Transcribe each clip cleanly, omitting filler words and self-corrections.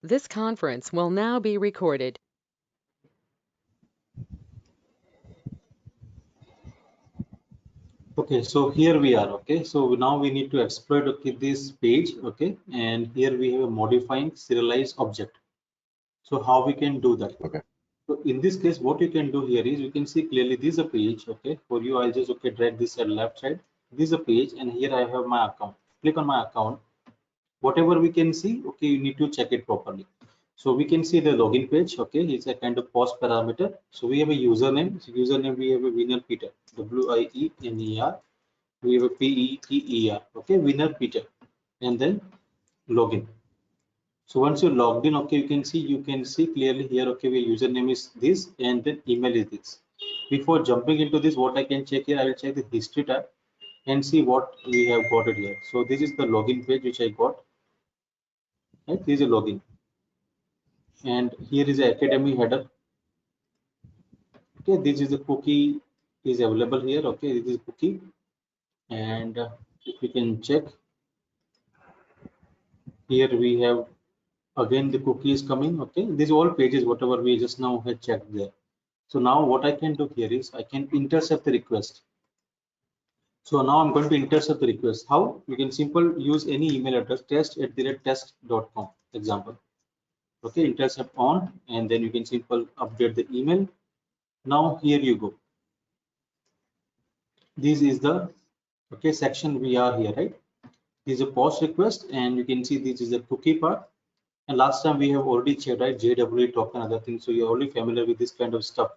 This conference will now be recorded. Okay, so here we are. Okay, so now we need to exploit this page. Okay, and here we have a modifying serialized object. So how we can do that? Okay. So in this case, what you can do here is you can see clearly this is a page. Okay, for you, I'll just drag this at left side. This is a page, and here I have my account. Click on my account. Whatever we can see, okay, you need to check it properly. So we can see the login page. Okay, it's a kind of post parameter. So we have a username. So username we have a winner Peter, WIENER. We have a PETER. Okay, winner Peter, and then login. So once you're logged in, okay, you can see clearly here. Okay, your username is this, and then email is this. Before jumping into this, what I can check here, I will check the history tab and see what we have got it here. So this is the login page which I got. Right, this is a login, and here is the academy header. Okay, this is the cookie is available here. Okay, this is cookie, and if you can check here, we have again the cookie is coming. Okay, these all pages whatever we just now had checked there. So now what I can do here is I can intercept the request. So now I'm going to intercept the request. How? You can simple use any email address, test@test.com example. Okay, intercept on, and then you can simple update the email. Now here you go. This is the section we are here, right? This is a post request, and you can see this is the cookie part. And last time we have already checked, right, JWT token, other things. So you're already familiar with this kind of stuff.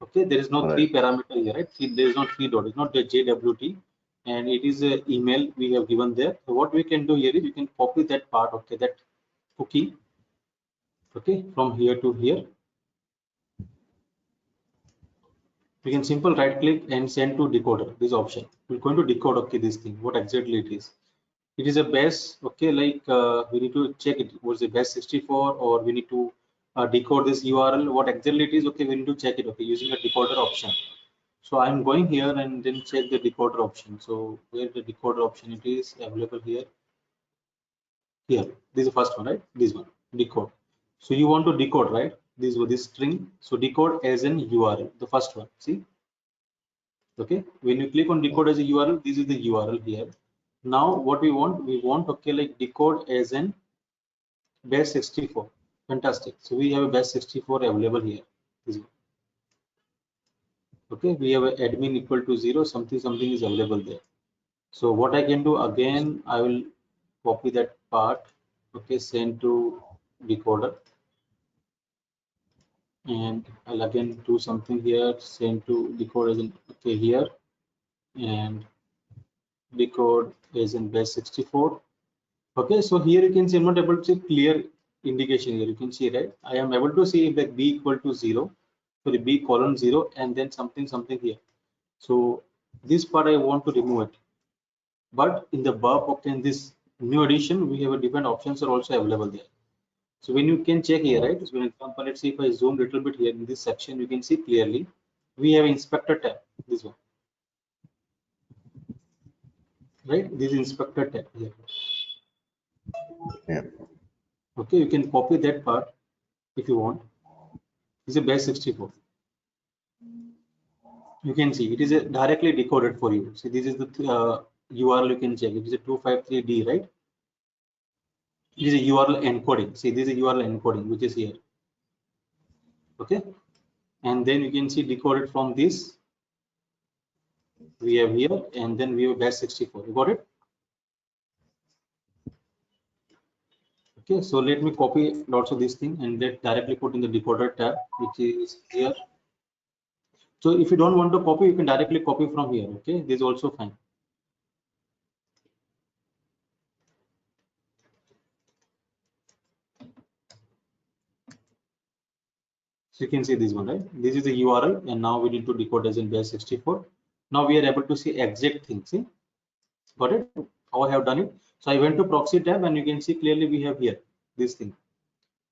Okay, there is no three parameter here, right? See, there is not three dot. It's not the JWT, and it is a email we have given there. So what we can do here is you can copy that part. Okay, that cookie. Okay, from here to here. We can simple right click and send to decoder. This option. We're going to decode. Okay, this thing. What exactly it is? It is a base. Okay, like we need to check it. Was it base 64, or we need to decode this URL? What exactly it is? Okay, we need to check it. Okay, using a decoder option. So I'm going here and then check the decoder option. So where the decoder option it is available here. Here, this is the first one, right? This one, decode. So you want to decode, right? This string. So decode as an URL, the first one. See, okay. When you click on decode as a URL, this is the URL here. Now what we want okay, like decode as an base 64. Fantastic. So we have a base 64 available here. This one. Okay, we have a admin equal to 0. Something is available there. So what I can do again, I will copy that part. Okay, send to decoder, and I'll again do something here. Send to decoder as in okay here, and decode as in base 64. Okay, so here you can see I'm not able to see clear indication here. You can see, right? I am able to see that b equal to 0, so the b colon 0, and then something here. So this part I want to remove it. But in the burp, okay, in this new edition, we have a different options are also available there. So when you can check here, right? So for example, let's see if I zoom a little bit here in this section, you can see clearly we have inspector tab, this one, right? This is inspector tab here. Yeah. Okay, you can copy that part if you want. This is a base 64. You can see it is directly decoded for you. See, this is the URL you can check. It is a 253D, right? It is a URL encoding. See, this is a URL encoding, which is here. Okay, and then you can see decoded from this we have here, and then we have base 64. You got it? Okay, so let me copy lots of this thing and let directly put in the decoder tab, which is here. So if you don't want to copy, you can directly copy from here. Okay, this is also fine. So you can see this one, right? This is the URL, and now we need to decode as in base 64. Now we are able to see exact things. See, got it? How I have done it. So I went to proxy tab, and you can see clearly we have here this thing.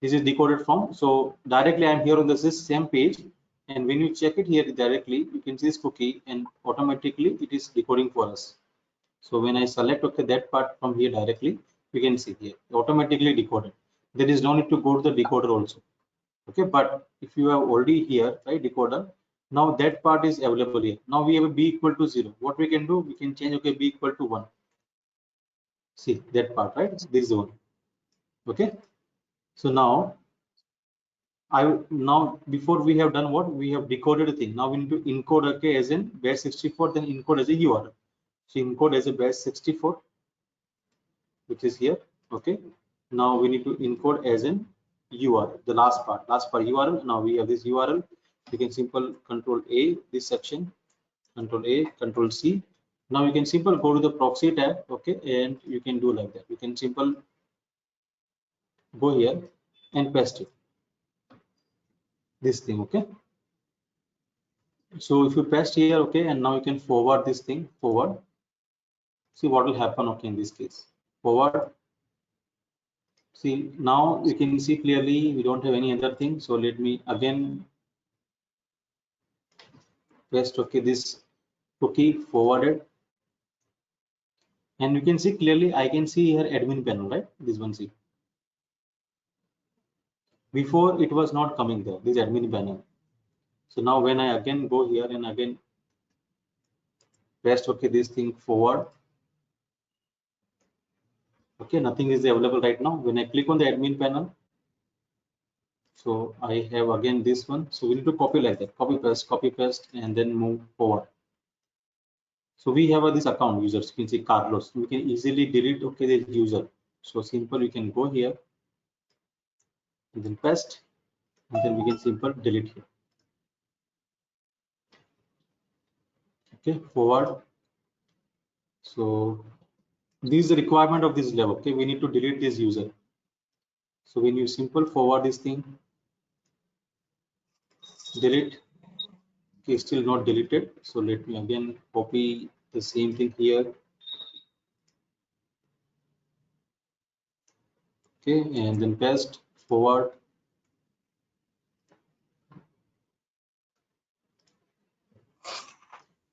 This is decoded from. So directly I'm here on this same page, and when you check it here directly, you can see this cookie, and automatically it is decoding for us. So when I select okay that part from here directly, we can see here automatically decoded. there is no need to go to the decoder also. Okay, but if you have already here, right, decoder, now that part is available here. Now we have a b equal to 0. What we can do, we can change, okay, b equal to 1. See that part, right? This is 1. Okay, so now before we have done what, we have decoded the thing. Now we need to encode, okay, as in base 64, then encode as a URL. So encode as a base 64, which is here. Okay, now we need to encode as in URL, the last part URL. Now we have this URL. You can simple control A, this section, control A, control C. Now you can simple go to the proxy tab, okay, and you can do like that. You can simple go here and paste it, this thing, okay. So if you paste here, okay, and now you can forward this thing forward. See what will happen, okay, in this case. Forward. See, now you can see clearly we don't have any other thing. So let me again paste, okay, this cookie forwarded, and you can see clearly, I can see here admin panel, right? This one, see. Before it was not coming there, this admin panel. So now when I again go here and again paste, okay, this thing forward. Okay, nothing is available right now. When I click on the admin panel, so I have again this one. So we need to copy like that, copy paste, and then move forward. So we have this account users. You can see Carlos. We can easily delete, okay, this user. So simple, you can go here and then paste, and then we can simple delete here. Okay, forward. So this is the requirement of this level. Okay, we need to delete this user. So when you simple forward this thing, delete. Okay, still not deleted. So let me again copy the same thing here. Okay, and then paste, forward.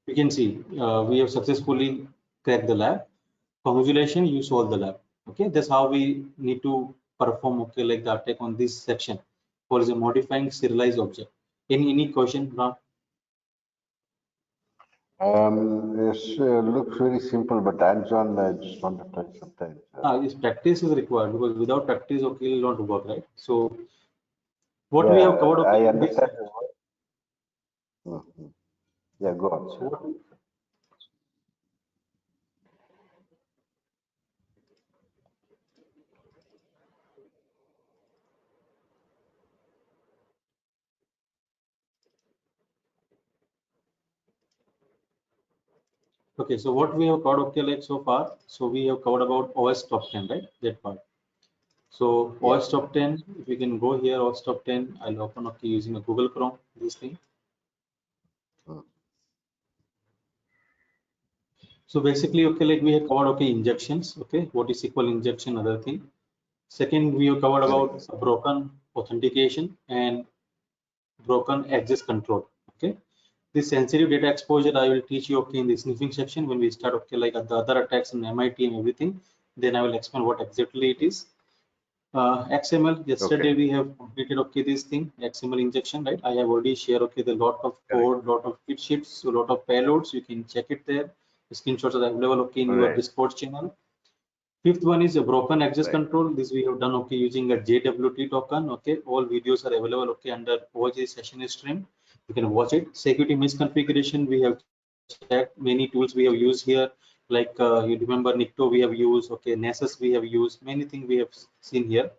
You can see we have successfully cracked the lab. Congratulations, you solved the lab. Okay, that's how we need to perform, okay, like the attack on this section for the modifying serialized object. Any question, Ram? Yes, looks very simple, but hands-on, I just want to touch sometimes. Yes, practice is required, because without practice, okay, it will not work, right? So what we Yeah, have covered, okay, I understand. Yeah, go on. So okay, so what we have covered, okay, like so far, so we have covered about OS top 10, right? That part. So OS top 10, if we can go here, OS top 10, I'll open, okay, using a Google Chrome, this thing. So basically, okay, like we have covered, okay, injections, okay, what is SQL injection, other thing. Second, we have covered about broken authentication and broken access control, okay. This sensitive data exposure I will teach you, okay, in the sniffing section when we start, okay, like the other attacks in MIT and everything. Then I will explain what exactly it is. XML, yesterday we have completed, okay, this thing, XML injection, right? I have already shared, okay, the lot of code, lot of cheat sheets, so lot of payloads, you can check it there. The screenshots are available, okay, in your Discord channel. Fifth one is a broken access control. This we have done, okay, using a JWT token, okay. All videos are available, okay, under OG session stream. You can watch it. Security misconfiguration, we have checked many tools we have used here, like you remember Nikto we have used, okay, Nessus we have used, many things we have seen here.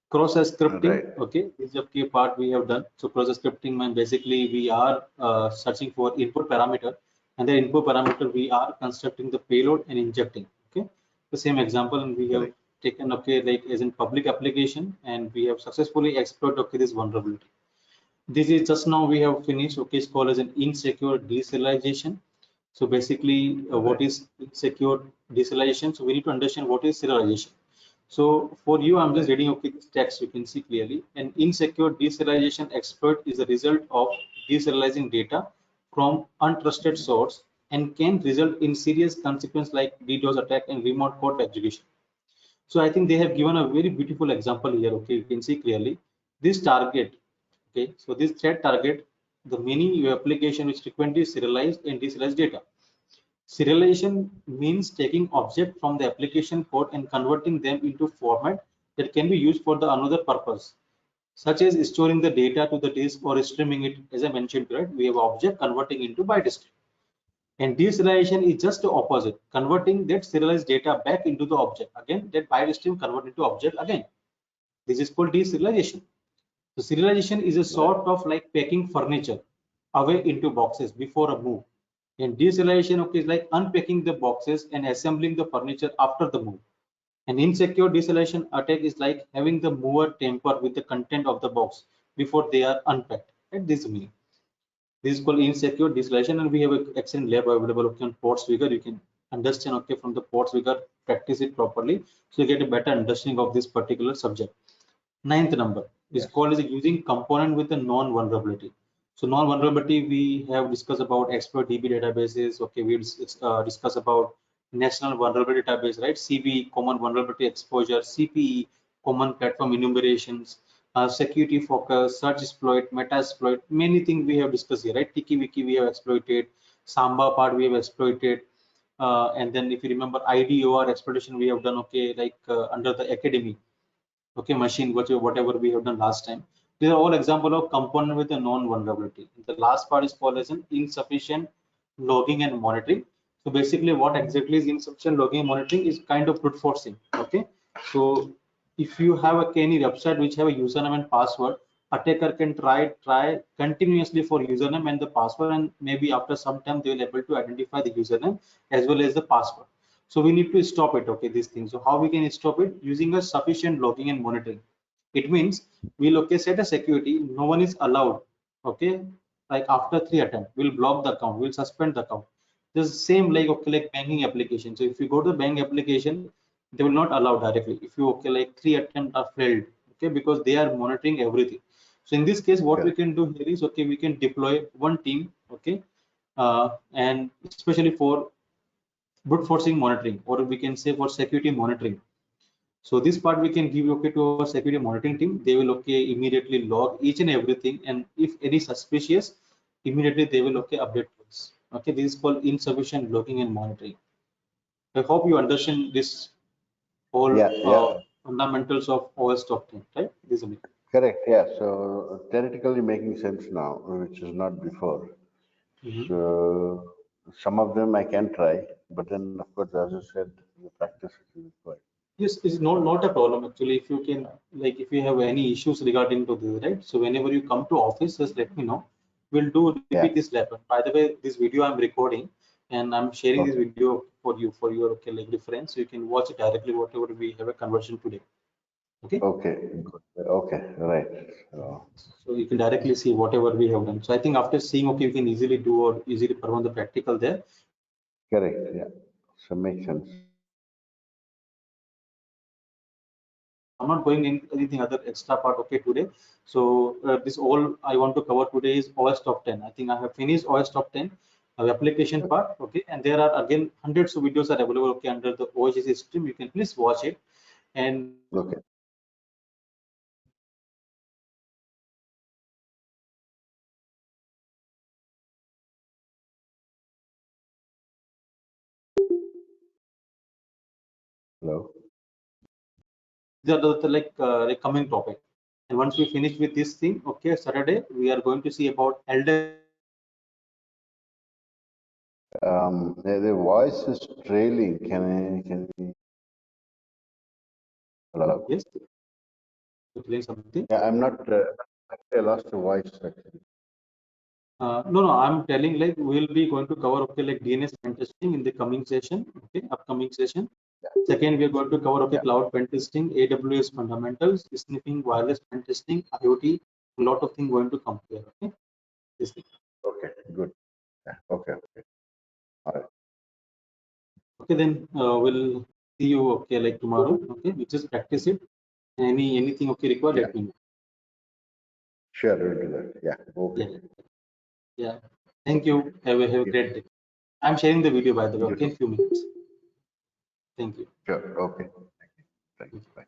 Cross scripting, okay, this is a key part we have done. So cross scripting means basically we are searching for input parameter, and the input parameter we are constructing the payload and injecting, okay. The same example, and we have taken, okay, like as in public application, and we have successfully exploited, okay, this vulnerability. This is just now we have finished, okay, it's called as an insecure deserialization. So basically what is insecure deserialization? So we need to understand what is serialization. So for you, I'm just reading, okay, this text, you can see clearly. An insecure deserialization exploit is a result of deserializing data from untrusted source and can result in serious consequences like DDoS attack and remote code execution. So I think they have given a very beautiful example here. Okay, you can see clearly this target. Okay, so this thread target, the many application which frequently serialize and deserialize data. Serialization means taking object from the application code and converting them into format that can be used for the another purpose, such as storing the data to the disk or streaming it. As I mentioned, right, we have object converting into byte stream. And deserialization is just the opposite, converting that serialized data back into the object. Again, that byte stream convert into object again. This is called deserialization. So serialization is a sort of like packing furniture away into boxes before a move. And deserialization, okay, is like unpacking the boxes and assembling the furniture after the move. An insecure deserialization attack is like having the mover tamper with the content of the box before they are unpacked. Right? This is meaning. This is called insecure deserialization, and we have an excellent lab available, okay, on Portswigger. You can understand, okay, from the Portswigger, practice it properly, so you get a better understanding of this particular subject. Ninth number is called as using component with a non-vulnerability. So non-vulnerability, we have discussed about exploit DB databases. Okay, we discuss about national vulnerability database, right? CVE, common vulnerability exposure, CPE, common platform enumerations, security focus, search exploit, meta exploit, many things we have discussed here, right? TikiWiki we have exploited, Samba part we have exploited, and then if you remember IDOR exploitation we have done, okay, like under the academy, okay, machine, whatever we have done last time. These are all example of component with a non-vulnerability. The last part is called as an insufficient logging and monitoring. So basically what exactly is insufficient logging and monitoring is kind of brute forcing. Okay, so if you have any website which have a username and password, attacker can try continuously for username and the password, and maybe after some time they will able to identify the username as well as the password. So we need to stop it, okay, these things. So how we can stop it? Using a sufficient logging and monitoring. It means we'll, okay, set a security, no one is allowed, okay, like after 3 attempts we'll block the account, we'll suspend the account. This is same like, okay, like banking application. So if you go to the bank application, they will not allow directly if you, okay, like 3 attempts are failed, okay, because they are monitoring everything. So in this case what we can do here is, okay, we can deploy one team, okay, and especially for brute forcing monitoring, or we can say for security monitoring. So this part we can give, okay, to our security monitoring team. They will, okay, immediately log each and everything, and if any suspicious, immediately they will, okay, update us. Okay, this is called insufficient logging and monitoring. I hope you understand this whole fundamentals of OS top 10, right? This is correct. Yeah. So theoretically making sense now, which is not before. So some of them I can try, but then of course, as you said, the practice is required. Yes, it's not a problem actually. If you can, like, if you have any issues regarding to this, right? So whenever you come to office, just let me know. We'll do repeat this lab. By the way, this video I'm recording and I'm sharing this video for you for your, okay, like reference. So you can watch it directly whatever we have a conversion today. Okay. Okay. Okay. Right. So you can directly see whatever we have done. So I think after seeing, okay, you can easily do or easily perform the practical there. Correct. Yeah. So makes sense. I'm not going in anything other extra part, okay, today. So this all I want to cover today is OS top 10. I think I have finished OS top 10 application part, okay, and there are again hundreds of videos are available, okay, under the OSGC stream. You can please watch it. And okay. Hello. these are the like coming topic. And once we finish with this thing, okay, Saturday we are going to see about elder. The voice is trailing. Can I? Hello. Yes, something. Yeah, I'm not. I lost the voice actually. No, I'm telling like we'll be going to cover, okay, like DNS pen testing in the coming session, okay, upcoming session. Second, we are going to cover, okay, cloud pen testing, AWS fundamentals, sniffing, wireless pen testing, IoT, a lot of things going to come here, okay. This thing. Okay, good. Yeah, okay. All right. Okay, then we'll see you, okay, like tomorrow, okay. We just practice it. Anything, okay, required, let me know. Sure, we'll do that. Yeah. Okay. Yeah. Thank you. Have a great day. I'm sharing the video, by the way, okay, in a few minutes. Thank you. Sure. Okay. Thanks. Bye.